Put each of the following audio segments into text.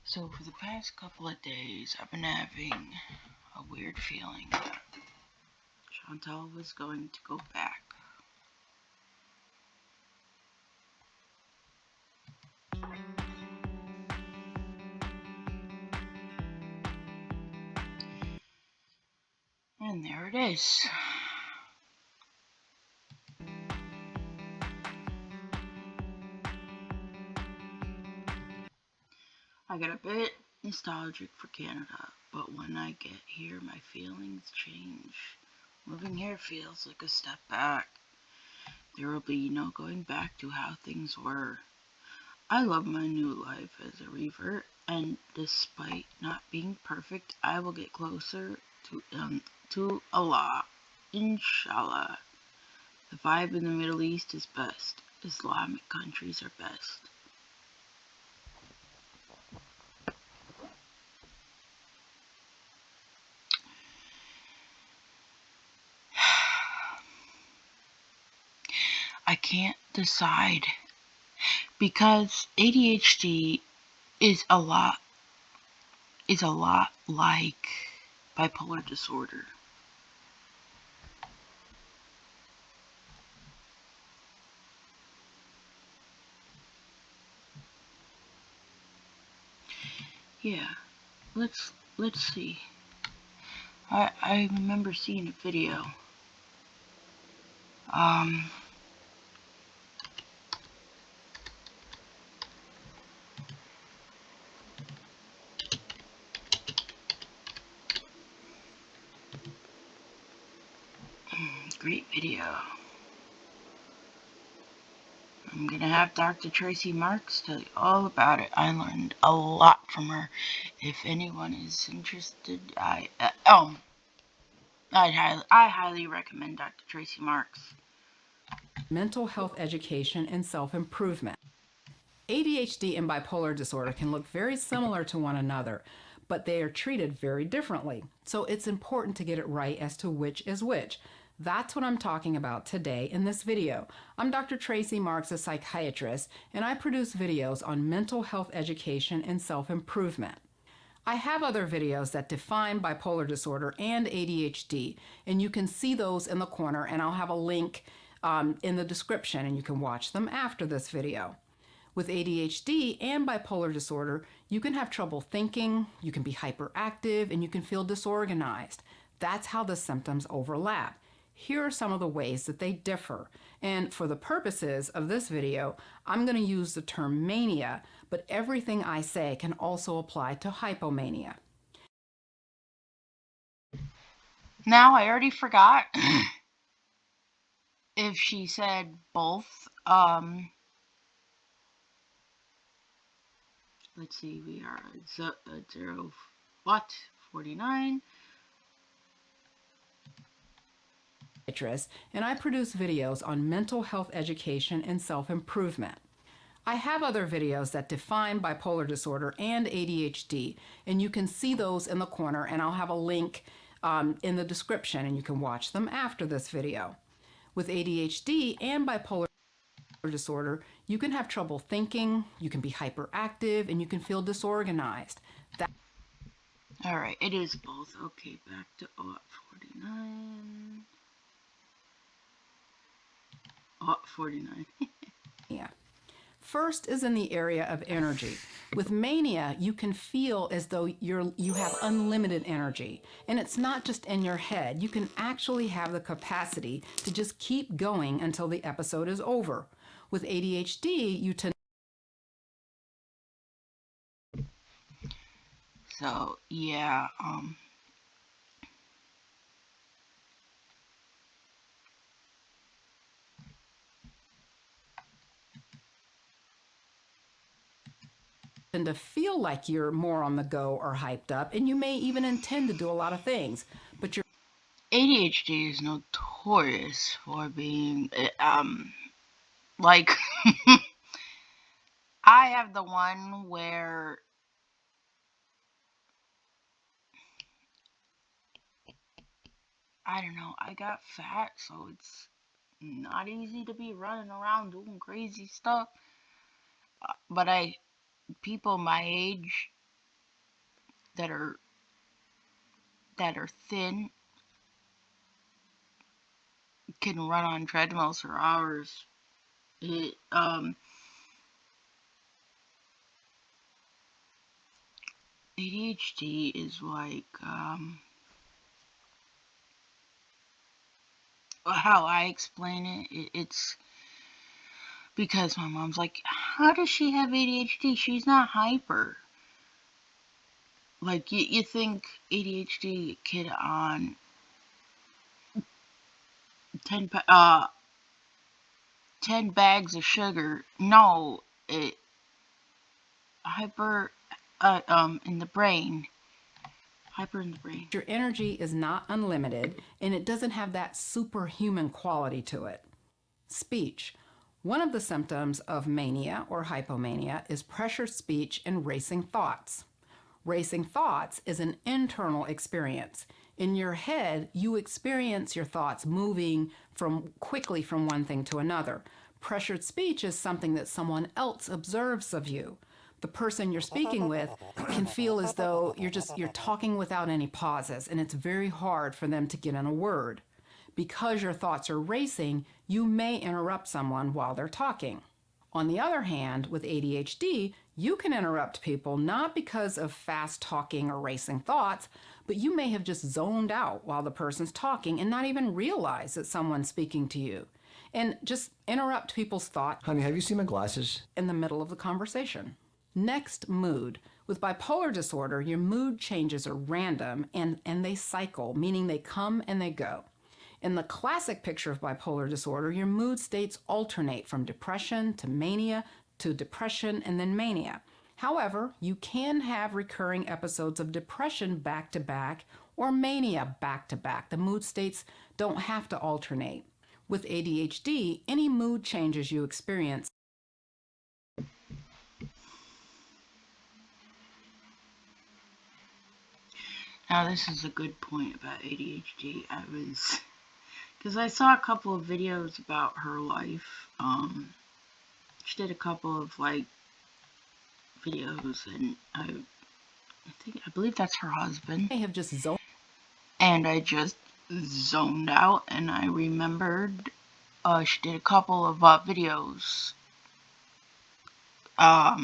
So for the past couple of days, I've been having a weird feeling that Chantal was going to go back. And there it is. I get a bit nostalgic for Canada, but when I get here, my feelings change. Moving here feels like a step back. There will be no going back to how things were. I love my new life as a revert, and despite not being perfect, I will get closer to Allah, inshallah. The vibe in the Middle East is best. Islamic countries are best. I can't decide because ADHD is a lot like bipolar disorder. Yeah, let's see. I remember seeing a video. Great video. I'm gonna have Dr. Tracey Marks tell you all about it. I learned a lot from her. If anyone is interested, I highly recommend Dr. Tracey Marks. Mental health education and self-improvement. ADHD and bipolar disorder can look very similar to one another, but they are treated very differently. So it's important to get it right as to which is which. That's what I'm talking about today in this video. I'm Dr. Tracey Marks, a psychiatrist, and I produce videos on mental health education and self-improvement. I have other videos that define bipolar disorder and ADHD, and you can see those in the corner, and I'll have a link in the description, and you can watch them after this video. With ADHD and bipolar disorder, you can have trouble thinking, you can be hyperactive, and you can feel disorganized. That's how the symptoms overlap. Here are some of the ways that they differ. And for the purposes of this video, I'm going to use the term mania, but everything I say can also apply to hypomania. Now, I already forgot if she said both. Let's see, we are at 49. And I produce videos on mental health education and self-improvement. I have other videos that define bipolar disorder and ADHD, and you can see those in the corner, and I'll have a link in the description, and you can watch them after this video. With ADHD and bipolar disorder, you can have trouble thinking, you can be hyperactive, and you can feel disorganized. All right, it is both. Okay, back to 49. 49. Yeah. First is in the area of energy. With mania, you can feel as though you have unlimited energy. And it's not just in your head. You can actually have the capacity to just keep going until the episode is over. With ADHD, you tend So, yeah, to feel like you're more on the go or hyped up, and you may even intend to do a lot of things, but your ADHD is notorious for being, like, I have the one where I don't know, I got fat, so it's not easy to be running around doing crazy stuff. But people my age that are thin can run on treadmills for hours. ADHD is like how I explain it. It's because my mom's like, how does she have ADHD? She's not hyper. Like you think ADHD kid on 10 bags of sugar. No, it hyper in the brain. Hyper in the brain. Your energy is not unlimited and it doesn't have that superhuman quality to it. Speech. One of the symptoms of mania or hypomania is pressured speech and racing thoughts. Racing thoughts is an internal experience. In your head, you experience your thoughts moving quickly from one thing to another. Pressured speech is something that someone else observes of you. The person you're speaking with can feel as though you're talking without any pauses, and it's very hard for them to get in a word. Because your thoughts are racing, you may interrupt someone while they're talking. On the other hand, with ADHD, you can interrupt people not because of fast talking or racing thoughts, but you may have just zoned out while the person's talking and not even realize that someone's speaking to you. And just interrupt people's thoughts. Honey, have you seen my glasses? In the middle of the conversation. Next, mood. With bipolar disorder, your mood changes are random and they cycle, meaning they come and they go. In the classic picture of bipolar disorder, your mood states alternate from depression to mania to depression and then mania. However, you can have recurring episodes of depression back to back or mania back to back. The mood states don't have to alternate. With ADHD, any mood changes you experience. Now this is a good point about ADHD. Because I saw a couple of videos about her life. She did a couple of videos, and I believe that's her husband. I have just zoned. And I just zoned out, and I remembered she did a couple of videos. Now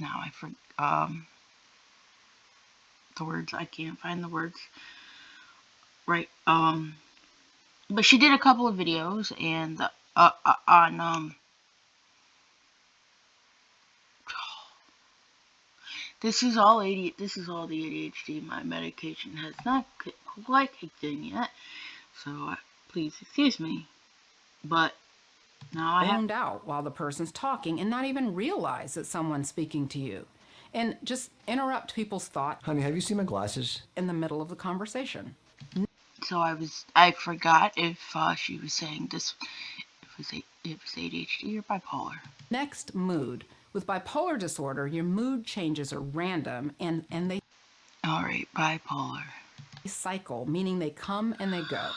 I forget the words. I can't find the words. Right. But she did a couple of videos and on this is all the ADHD. My medication has not quite kicked in yet, so please excuse me. But now I zoned out while the person's talking and not even realize that someone's speaking to you. And just interrupt people's thoughts. Honey, have you seen my glasses? In the middle of the conversation. So I forgot if she was saying this, it was ADHD or bipolar. Next, mood. With bipolar disorder, your mood changes are random and they... Alright, bipolar. Cycle, meaning they come and they go.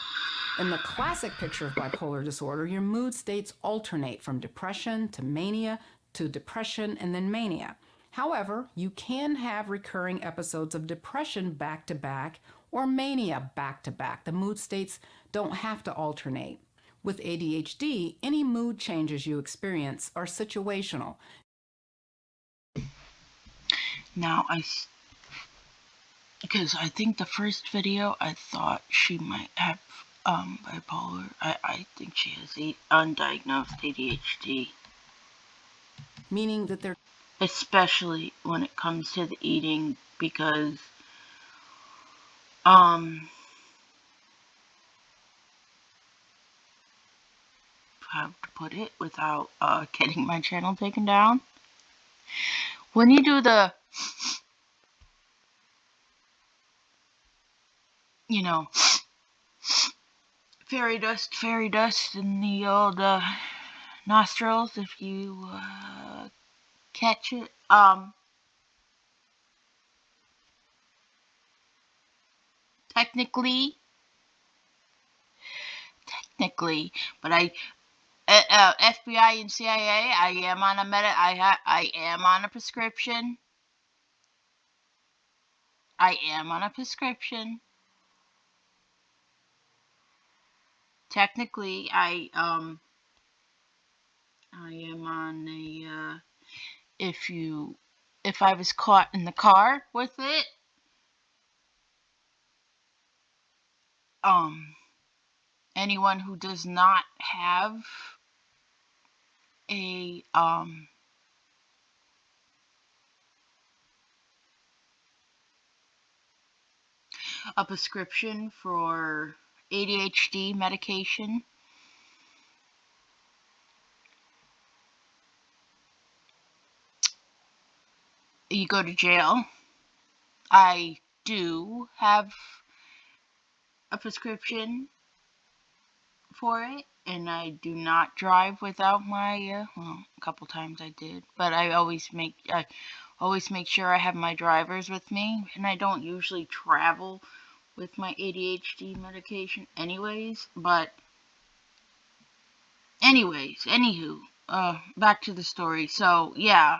In the classic picture of bipolar disorder, your mood states alternate from depression to mania to depression and then mania. However, you can have recurring episodes of depression back to back or mania back to back. The mood states don't have to alternate. With ADHD, any mood changes you experience are situational. Now because I think the first video I thought she might have bipolar. I think she has undiagnosed ADHD. Meaning that they're... Especially when it comes to the eating, because how to put it without getting my channel taken down. When you do the fairy dust in the old nostrils, if you catch it, technically, but FBI and CIA, I am on a prescription. I am on a prescription. Technically, I am on a, if I was caught in the car with it, anyone who does not have a prescription for ADHD medication, you go to jail. I do have a prescription for it, and I do not drive without my, well, a couple times I did, but I always make sure I have my drivers with me, and I don't usually travel with my ADHD medication anyways, but anywho, back to the story. So, yeah,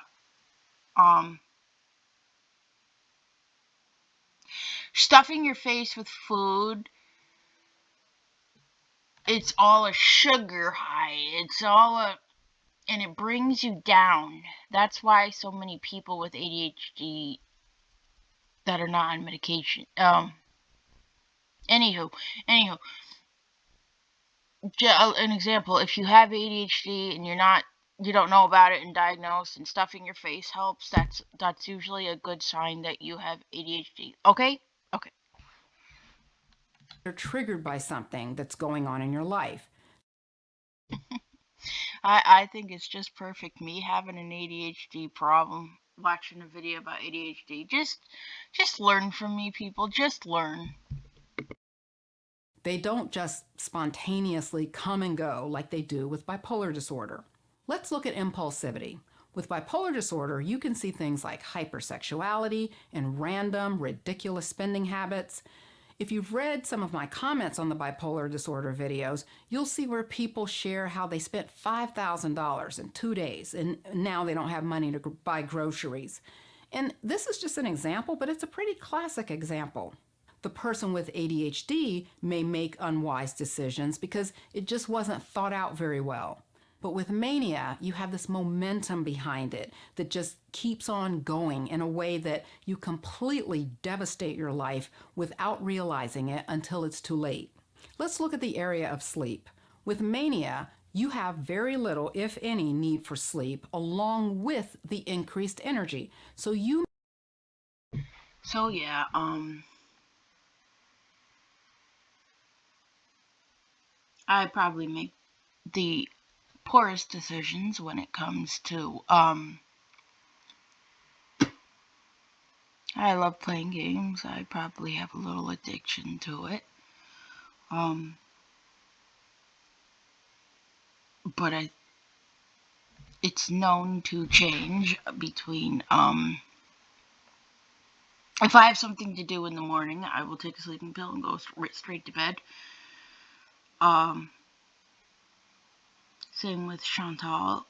stuffing your face with food, it's all a sugar high. And it brings you down. That's why so many people with ADHD that are not on medication. Anywho, an example: if you have ADHD and you don't know about it and diagnosed, and stuffing your face helps, that's usually a good sign that you have ADHD. Okay. You're triggered by something that's going on in your life. I think it's just perfect. Me having an ADHD problem, watching a video about ADHD, just learn from me, people. Just learn. They don't just spontaneously come and go like they do with bipolar disorder. Let's look at impulsivity. With bipolar disorder, you can see things like hypersexuality and random, ridiculous spending habits. If you've read some of my comments on the bipolar disorder videos, you'll see where people share how they spent $5,000 in 2 days and now they don't have money to buy groceries. And this is just an example, but it's a pretty classic example. The person with ADHD may make unwise decisions because it just wasn't thought out very well. But with mania, you have this momentum behind it that just keeps on going in a way that you completely devastate your life without realizing it until it's too late. Let's look at the area of sleep. With mania, you have very little, if any, need for sleep along with the increased energy. So yeah, I probably make the poorest decisions when it comes to, I love playing games. I probably have a little addiction to it. But it's known to change between, if I have something to do in the morning, I will take a sleeping pill and go straight to bed. Same with Chantal.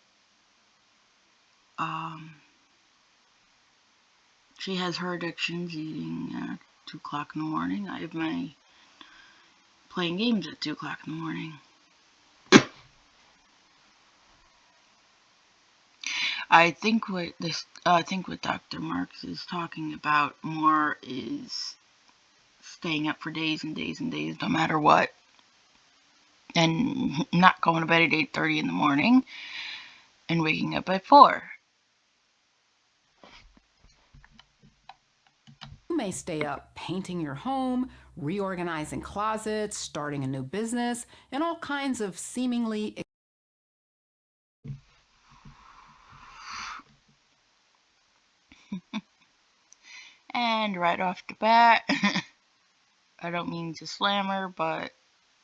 She has her addictions, eating at 2 o'clock in the morning. I have my playing games at 2 o'clock in the morning. I think what Dr. Marks is talking about more is staying up for days and days and days, no matter what, and not going to bed at 8:30 in the morning and waking up at 4. You may stay up painting your home, reorganizing closets, starting a new business, and all kinds of seemingly And right off the bat, I don't mean to slam her, but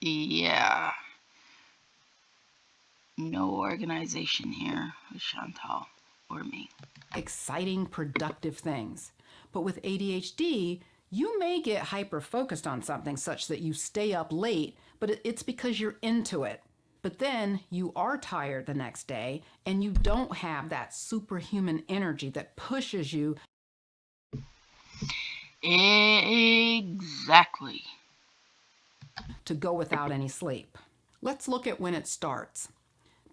yeah, no organization here with Chantal or me. exciting, productive things. But with ADHD, you may get hyper-focused on something such that you stay up late, but it's because you're into it. But then you are tired the next day and you don't have that superhuman energy that pushes you. Exactly. To go without any sleep. Let's look at when it starts.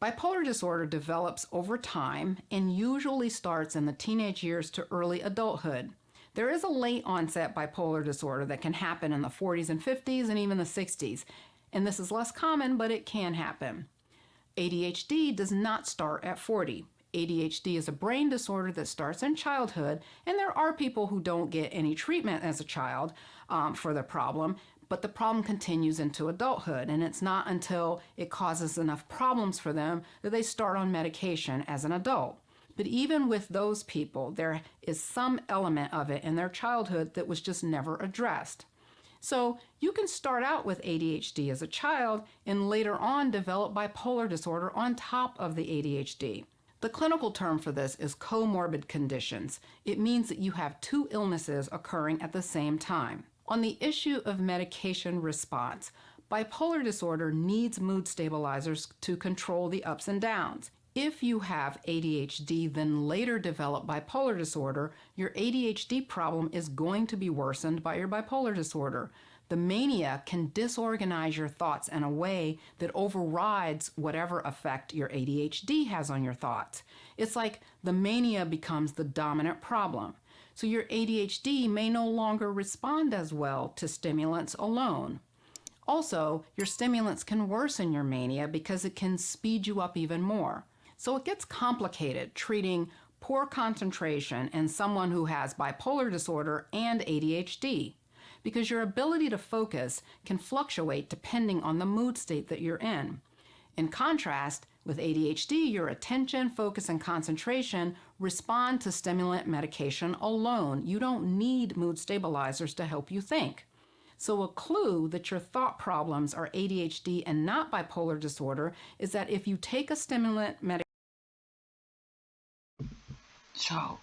Bipolar disorder develops over time and usually starts in the teenage years to early adulthood. There is a late onset bipolar disorder that can happen in the 40s and 50s and even the 60s, and this is less common, but it can happen. ADHD does not start at 40. ADHD is a brain disorder that starts in childhood, and there are people who don't get any treatment as a child for the problem, but the problem continues into adulthood, and it's not until it causes enough problems for them that they start on medication as an adult. But even with those people, there is some element of it in their childhood that was just never addressed. So you can start out with ADHD as a child and later on develop bipolar disorder on top of the ADHD. The clinical term for this is comorbid conditions. It means that you have two illnesses occurring at the same time. On the issue of medication response, bipolar disorder needs mood stabilizers to control the ups and downs. If you have ADHD, then later develop bipolar disorder, your ADHD problem is going to be worsened by your bipolar disorder. The mania can disorganize your thoughts in a way that overrides whatever effect your ADHD has on your thoughts. It's like the mania becomes the dominant problem. So your ADHD may no longer respond as well to stimulants alone. Also, your stimulants can worsen your mania because it can speed you up even more. So it gets complicated treating poor concentration in someone who has bipolar disorder and ADHD, because your ability to focus can fluctuate depending on the mood state that you're in. In contrast, with ADHD, your attention, focus, and concentration respond to stimulant medication alone. You don't need mood stabilizers to help you think. So a clue that your thought problems are ADHD and not bipolar disorder is that if you take a stimulant medication, So,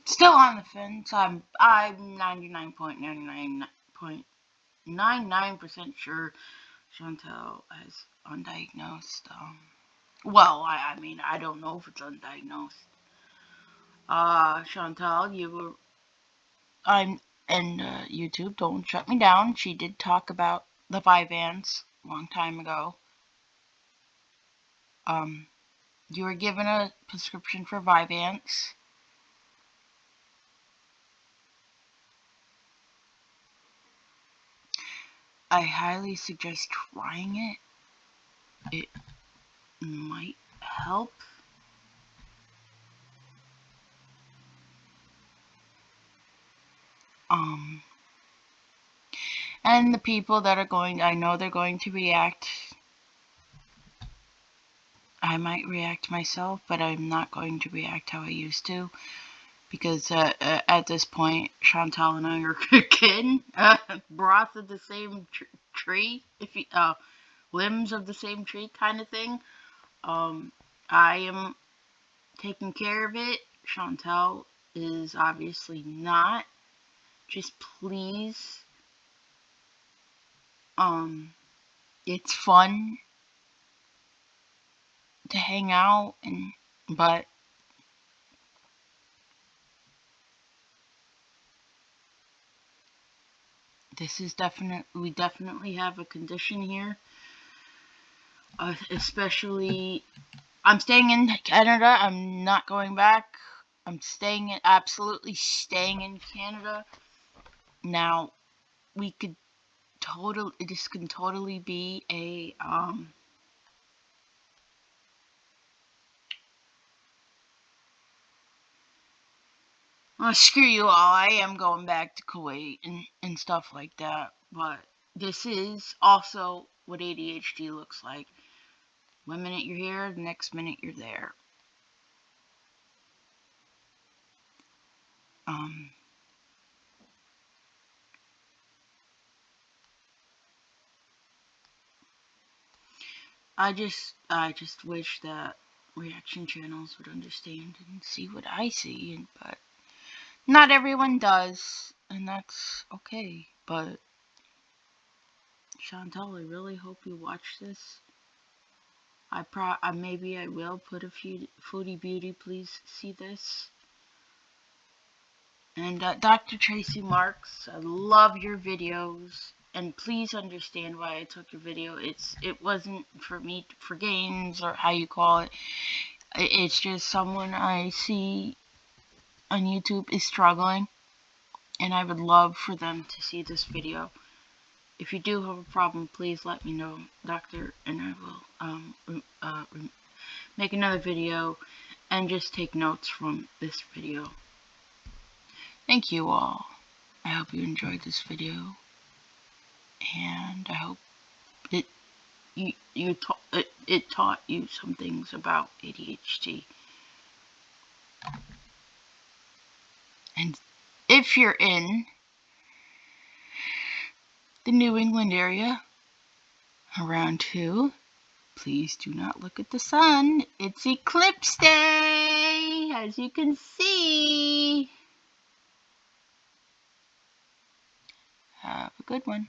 still on the fence. I'm 99.99% sure Chantel has undiagnosed. Well, I mean, I don't know if it's undiagnosed. Chantel, you were. I'm and YouTube. Don't shut me down. She did talk about the Vyvanse a long time ago. You were given a prescription for Vyvanse. I highly suggest trying it. It might help. And the people that are going, I know they're going to react. I might react myself, but I'm not going to react how I used to. Because at this point, Chantal and I are kin. Broth of the same tree, if you, limbs of the same tree kind of thing. I am taking care of it. Chantal is obviously not. Just please, it's fun to hang out, but this is we definitely have a condition here. Especially, I'm staying in Canada. I'm not going back. I'm absolutely staying in Canada. Now, this can totally be a, oh, screw you all. I am going back to Kuwait and stuff like that. But this is also what ADHD looks like. One minute you're here, the next minute you're there. I just wish that reaction channels would understand and see what I see, but not everyone does, and that's okay. But Chantal, I really hope you watch this. Maybe I will put a few Foodie Beauty. Please see this. And Dr. Tracey Marks, I love your videos, and please understand why I took your video. It wasn't for me for gains or how you call it. It's just someone I see on YouTube is struggling, and I would love for them to see this video. If you do have a problem, please let me know, doctor, and I will make another video and just take notes from this video. Thank you all. I hope you enjoyed this video, and I hope it it taught you some things about ADHD. And if you're in the New England area around 2, please do not look at the sun. It's eclipse day, as you can see. Have a good one.